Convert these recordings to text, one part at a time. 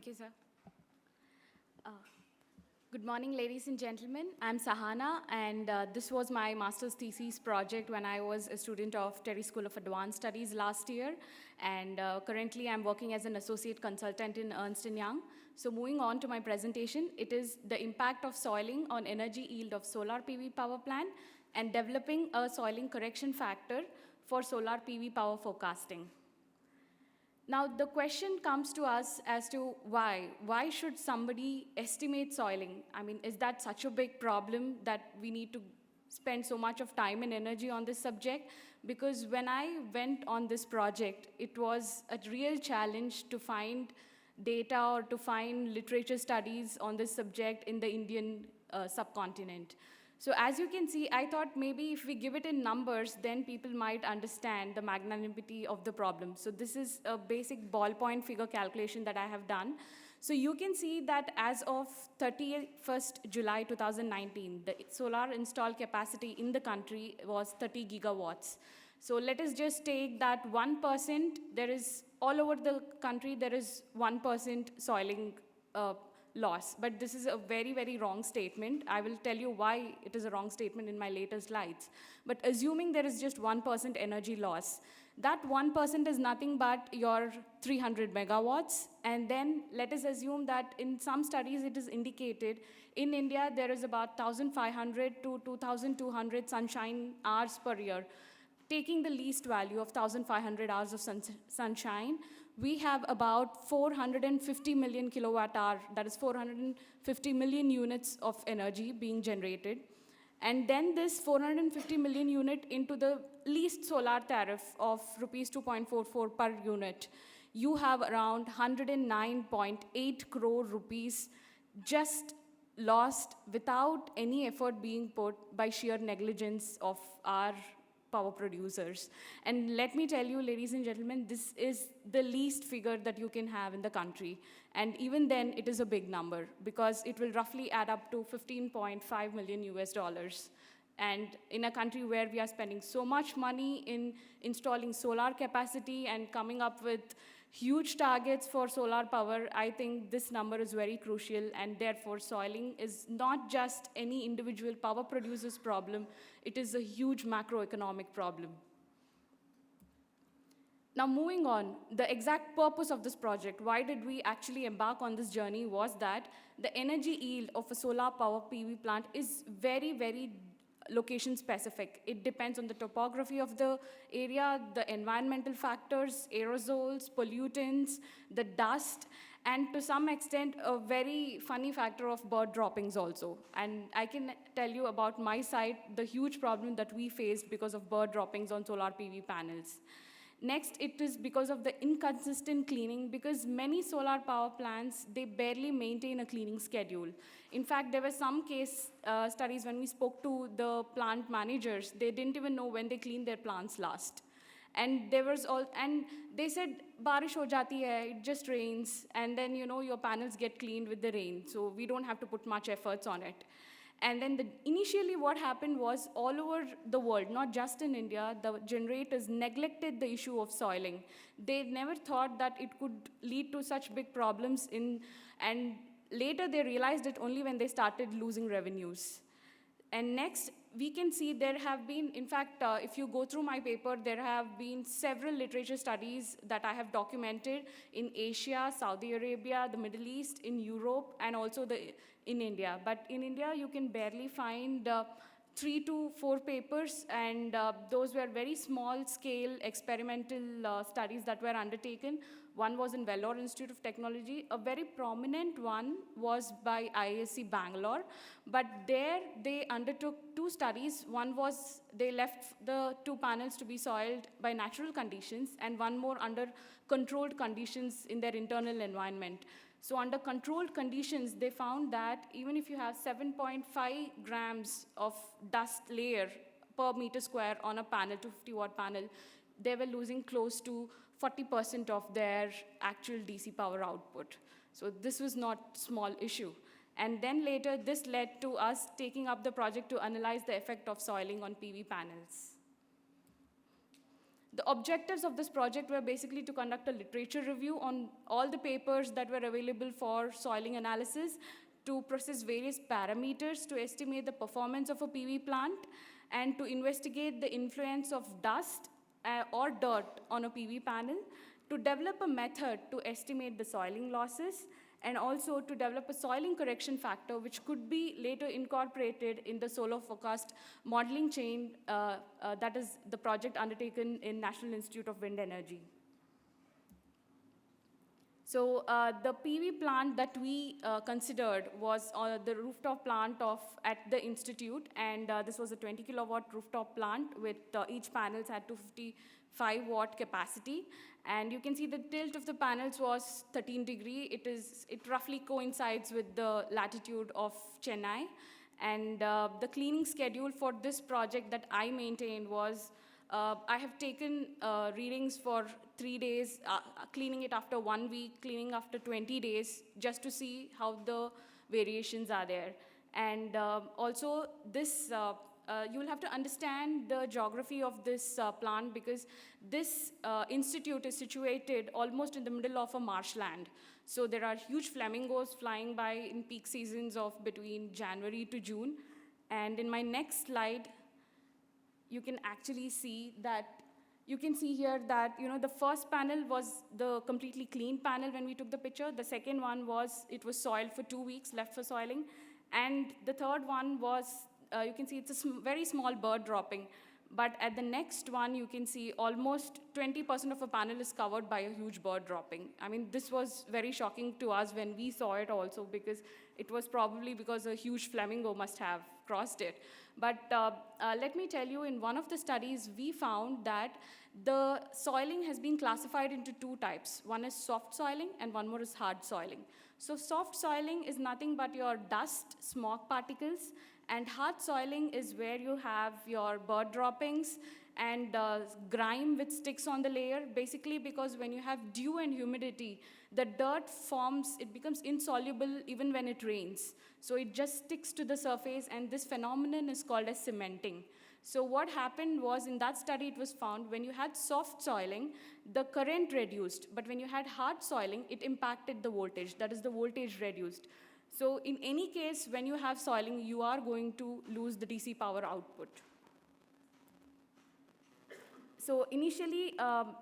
Thank you, sir. Uh, Good morning, ladies and gentlemen. I'm Sahana, and this was my master's thesis project when I was a student of TERI School of Advanced Studies last year. And currently, I'm working as an associate consultant in Ernst & Young. So moving on to my presentation, it is the impact of soiling on energy yield of solar PV power plant and developing a soiling correction factor for solar PV power forecasting. Now, the question comes to us as to why. Why should somebody estimate soiling? I mean, is that such a big problem that we need to spend so much of time and energy on this subject? Because when I went on this project, it was a real challenge to find data or to find literature studies on this subject in the Indian subcontinent. So as you can see, I thought maybe if we give it in numbers, then people might understand the magnanimity of the problem. So this is a basic ballpoint figure calculation that I have done. So you can see that as of 31st July 2019, the solar installed capacity in the country was 30 gigawatts. So let us just take that 1%, there is, all over the country, there is 1% soiling loss. But this is a very, very wrong statement. I will tell you why it is a wrong statement in my later slides. But assuming there is just 1% energy loss, that 1% is nothing but your 300 megawatts. And then let us assume that in some studies it is indicated in India there is about 1,500 to 2,200 sunshine hours per year. Taking the least value of 1,500 hours of sunshine, we have about 450 million kilowatt hour, that is 450 million units of energy being generated. And then this 450 million unit into the least solar tariff of rupees 2.44 per unit, you have around 109.8 crore rupees just lost without any effort being put by sheer negligence of our power producers. And let me tell you, ladies and gentlemen, this is the least figure that you can have in the country. And even then, it is a big number because it will roughly add up to 15.5 million US dollars. And in a country where we are spending so much money in installing solar capacity and coming up with huge targets for solar power, I think this number is very crucial, and therefore soiling is not just any individual power producer's problem, it is a huge macroeconomic problem. Now moving on, the exact purpose of this project, why did we actually embark on this journey, was that the energy yield of a solar power PV plant is very, very location specific. It depends on the topography of the area, the environmental factors, aerosols, pollutants, the dust, and to some extent, a very funny factor of bird droppings also. And I can tell you about my site, the huge problem that we faced because of bird droppings on solar PV panels. Next, it is because of the inconsistent cleaning, because many solar power plants, they barely maintain a cleaning schedule. In fact, there were some case studies when we spoke to the plant managers, they didn't even know when they cleaned their plants last. And they said, "Barish ho jati hai, it just rains, and then your panels get cleaned with the rain, so we don't have to put much efforts on it." And then initially what happened was all over the world, not just in India, the generators neglected the issue of soiling. They never thought that it could lead to such big problems and later they realized it only when they started losing revenues. And next, we can see there have been, in fact, if you go through my paper, there have been several literature studies that I have documented in Asia, Saudi Arabia, the Middle East, in Europe, and also in India. But in India, you can barely find 3 to 4 papers, and those were very small-scale experimental studies that were undertaken. One was in Vellore Institute of Technology. A very prominent one was by IISc Bangalore, but there they undertook 2 studies. One was they left the 2 panels to be soiled by natural conditions, and one more under controlled conditions in their internal environment. So under controlled conditions, they found that even if you have 7.5 grams of dust layer per meter square on a panel, 250-watt panel, they were losing close to 40% of their actual DC power output. So this was not a small issue. And then later, this led to us taking up the project to analyze the effect of soiling on PV panels. The objectives of this project were basically to conduct a literature review on all the papers that were available for soiling analysis, to process various parameters to estimate the performance of a PV plant, and to investigate the influence of dust or dirt on a PV panel, to develop a method to estimate the soiling losses, and also to develop a soiling correction factor which could be later incorporated in the solar forecast modeling chain that is the project undertaken in National Institute of Wind Energy. So the PV plant that we considered was the rooftop plant at the institute, and this was a 20 kilowatt rooftop plant with each panels had 255 watt capacity. And you can see the tilt of the panels was 13 degree. It roughly coincides with the latitude of Chennai. And the cleaning schedule for this project that I maintained was I have taken readings for 3 days, cleaning it after 1 week, cleaning after 20 days, just to see how the variations are there. And also this, you will have to understand the geography of this plant, because this institute is situated almost in the middle of a marshland. So there are huge flamingos flying by in peak seasons of between January to June. And in my next slide, you can actually see that, you can see here that the first panel was the completely clean panel when we took the picture. The second one was, it was soiled for 2 weeks, left for soiling. And the third one was, you can see it's a very small bird dropping. But at the next one, you can see almost 20% of a panel is covered by a huge bird dropping. I mean, this was very shocking to us when we saw it also, because it was probably because a huge flamingo must have crossed it. But let me tell you, in one of the studies, we found that the soiling has been classified into 2 types. One is soft soiling, and one more is hard soiling. So soft soiling is nothing but your dust, smog particles, and hard soiling is where you have your bird droppings and grime which sticks on the layer, basically because when you have dew and humidity, the dirt forms, it becomes insoluble even when it rains. So it just sticks to the surface, and this phenomenon is called as cementing. So what happened was, in that study it was found, when you had soft soiling, the current reduced, but when you had hard soiling, it impacted the voltage, that is the voltage reduced. So in any case, when you have soiling, you are going to lose the DC power output. So initially,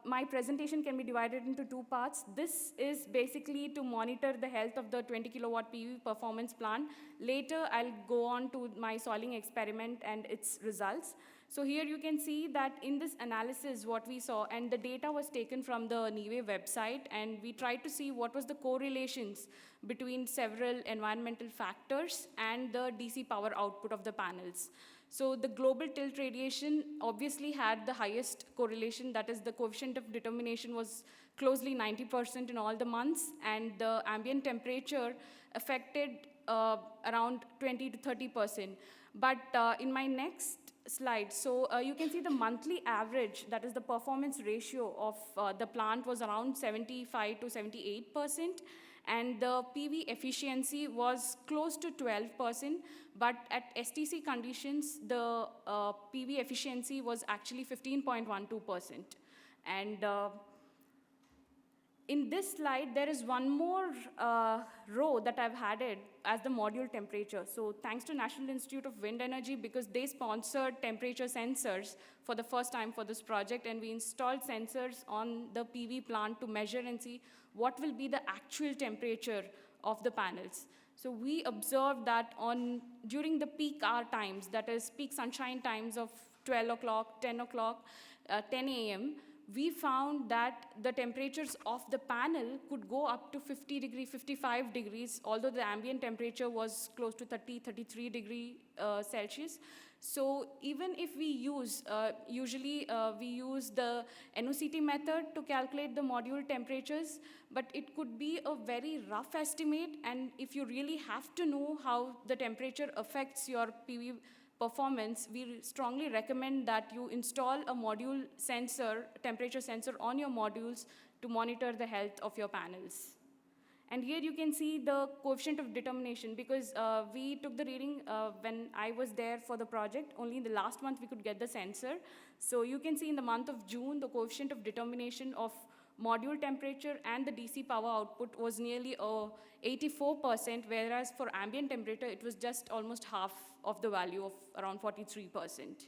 my presentation can be divided into 2 parts. This is basically to monitor the health of the 20 kilowatt PV performance plant. Later, I'll go on to my soiling experiment and its results. So here you can see that in this analysis, what we saw, and the data was taken from the NIWE website, and we tried to see what was the correlations between several environmental factors and the DC power output of the panels. So the global tilt radiation obviously had the highest correlation, that is the coefficient of determination was closely 90% in all the months, and the ambient temperature affected around 20 to 30%. But in my next slide, so you can see the monthly average, that is the performance ratio of the plant was around 75 to 78%. And the PV efficiency was close to 12%, but at STC conditions, the PV efficiency was actually 15.12%. And in this slide, there is one more row that I've added as the module temperature. So thanks to National Institute of Wind Energy, because they sponsored temperature sensors for the first time for this project, and we installed sensors on the PV plant to measure and see what will be the actual temperature of the panels. So we observed that during the peak hour times, that is peak sunshine times of 12 o'clock, 10 o'clock, 10 a.m., we found that the temperatures of the panel could go up to 50 degrees, 55 degrees, although the ambient temperature was close to 30, 33 degrees Celsius. So even if we use, usually we use the NOCT method to calculate the module temperatures, but it could be a very rough estimate, and if you really have to know how the temperature affects your PV performance, we strongly recommend that you install a module sensor, temperature sensor on your modules to monitor the health of your panels. And here you can see the coefficient of determination, because we took the reading when I was there for the project. Only in the last month we could get the sensor. So you can see in the month of June, the coefficient of determination of module temperature and the DC power output was nearly 84%, whereas for ambient temperature, it was just almost half of the value of around 43%.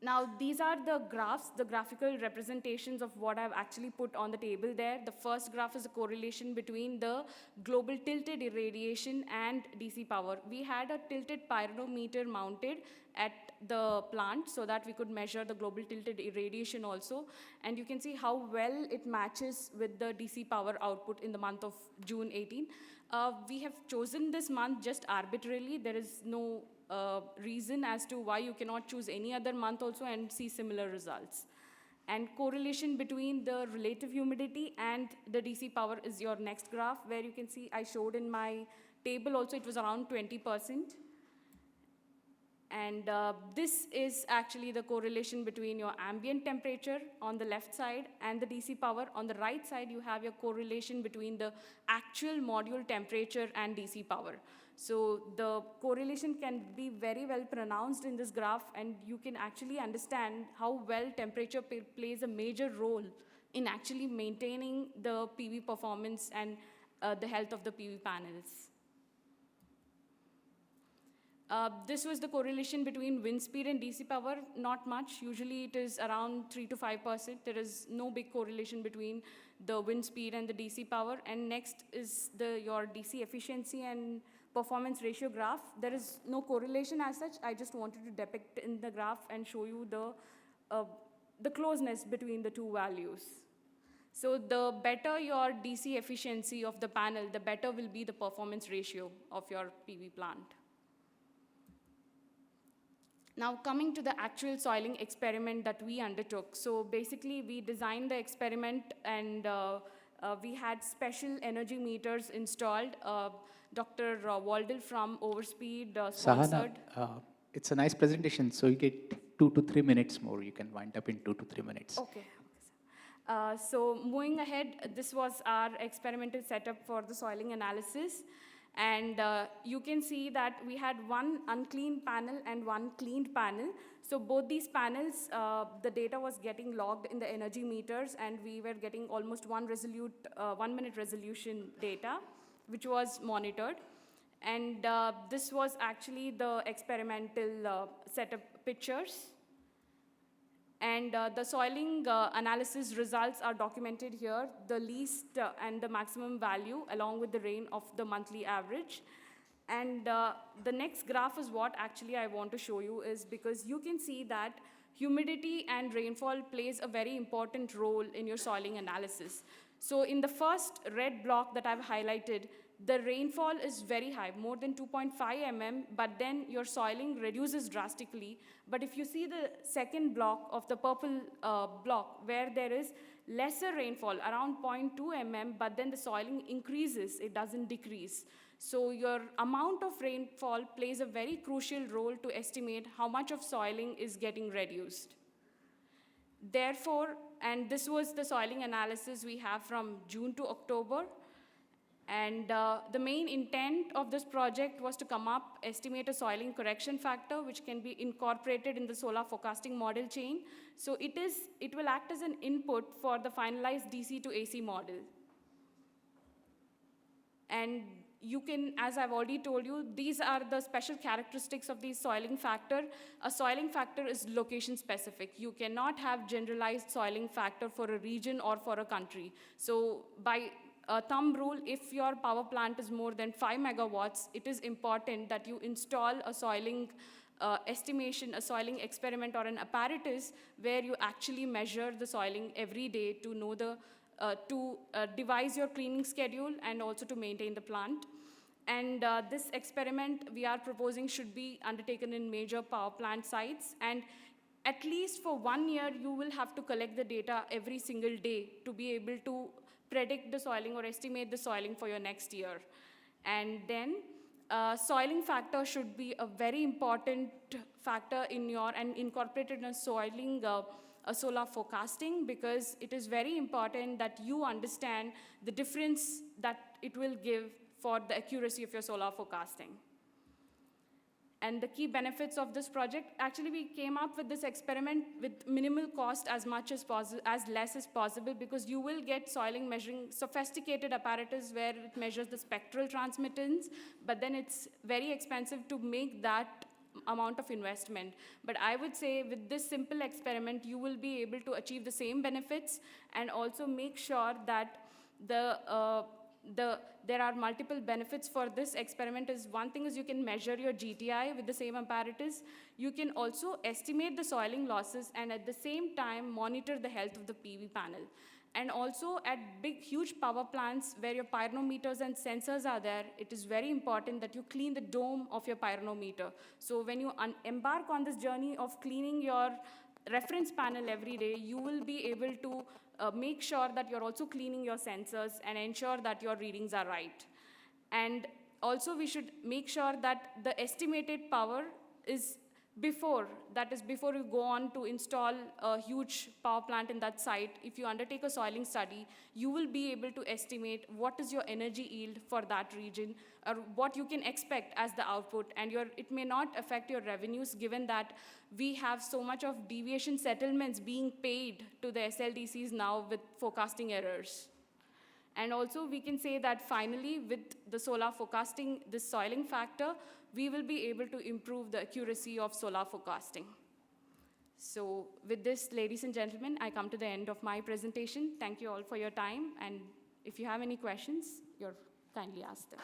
Now, these are the graphs, the graphical representations of what I've actually put on the table there. The first graph is a correlation between the global tilted irradiation and DC power. We had a tilted pyrometer mounted at the plant so that we could measure the global tilted irradiation also. And you can see how well it matches with the DC power output in the month of June 18. We have chosen this month just arbitrarily. There is no reason as to why you cannot choose any other month also and see similar results. And correlation between the relative humidity and the DC power is your next graph, where you can see I showed in my table also it was around 20%. And this is actually the correlation between your ambient temperature on the left side and the DC power. On the right side, you have your correlation between the actual module temperature and DC power. So the correlation can be very well pronounced in this graph, and you can actually understand how well temperature plays a major role in actually maintaining the PV performance and the health of the PV panels. This was the correlation between wind speed and DC power. Not much. Usually it is around 3 to 5%. There is no big correlation between the wind speed and the DC power. And next is your DC efficiency and performance ratio graph. There is no correlation as such. I just wanted to depict in the graph and show you the closeness between the two values. So the better your DC efficiency of the panel, the better will be the performance ratio of your PV plant. Now, coming to the actual soiling experiment that we undertook. So basically, we designed the experiment, and we had special energy meters installed. Dr. Waldel from Overspeed sponsored. Sahana, it's a nice presentation, so you get 2 to 3 minutes more. You can wind up in 2 to 3 minutes. Okay. So moving ahead, this was our experimental setup for the soiling analysis. And you can see that we had one uncleaned panel and one cleaned panel. So both these panels, the data was getting logged in the energy meters, and we were getting almost 1 minute resolution data, which was monitored. And this was actually the experimental setup pictures. And the soiling analysis results are documented here, the least and the maximum value, along with the rain of the monthly average. And the next graph is what actually I want to show you, is because you can see that humidity and rainfall plays a very important role in your soiling analysis. So in the first red block that I've highlighted, the rainfall is very high, more than 2.5 mm, but then your soiling reduces drastically. But if you see the second block of the purple block, where there is lesser rainfall, around 0.2 mm, but then the soiling increases, it doesn't decrease. So your amount of rainfall plays a very crucial role to estimate how much of soiling is getting reduced. Therefore, and this was the soiling analysis we have from June to October. And the main intent of this project was to estimate a soiling correction factor, which can be incorporated in the solar forecasting model chain. So it will act as an input for the finalized DC to AC model. And you can, as I've already told you, these are the special characteristics of the soiling factor. A soiling factor is location specific. You cannot have generalized soiling factor for a region or for a country. So by a thumb rule, if your power plant is more than 5 megawatts, it is important that you install a soiling estimation, a soiling experiment, or an apparatus where you actually measure the soiling every day to know devise your cleaning schedule and also to maintain the plant. And this experiment we are proposing should be undertaken in major power plant sites. And at least for 1 year, you will have to collect the data every single day to be able to predict the soiling or estimate the soiling for your next year. And then soiling factor should be a very important factor and incorporated in a soiling solar forecasting, because it is very important that you understand the difference that it will give for the accuracy of your solar forecasting. And the key benefits of this project, actually we came up with this experiment with minimal cost as much as possible, as less as possible, because you will get soiling measuring sophisticated apparatus where it measures the spectral transmittance, but then it's very expensive to make that amount of investment. But I would say with this simple experiment, you will be able to achieve the same benefits and also make sure that there are multiple benefits for this experiment. Is one thing is you can measure your GTI with the same apparatus. You can also estimate the soiling losses and at the same time monitor the health of the PV panel. And also at big, huge power plants where your pyrometers and sensors are there, it is very important that you clean the dome of your pyrometer. So when you embark on this journey of cleaning your reference panel every day, you will be able to make sure that you're also cleaning your sensors and ensure that your readings are right. And also we should make sure that the estimated power is before you go on to install a huge power plant in that site. If you undertake a soiling study, you will be able to estimate what is your energy yield for that region, or what you can expect as the output, and it may not affect your revenues, given that we have so much of deviation settlements being paid to the SLDCs now with forecasting errors. And also we can say that finally with the solar forecasting, this soiling factor, we will be able to improve the accuracy of solar forecasting. So with this, ladies and gentlemen, I come to the end of my presentation. Thank you all for your time, and if you have any questions, you're kindly asked them.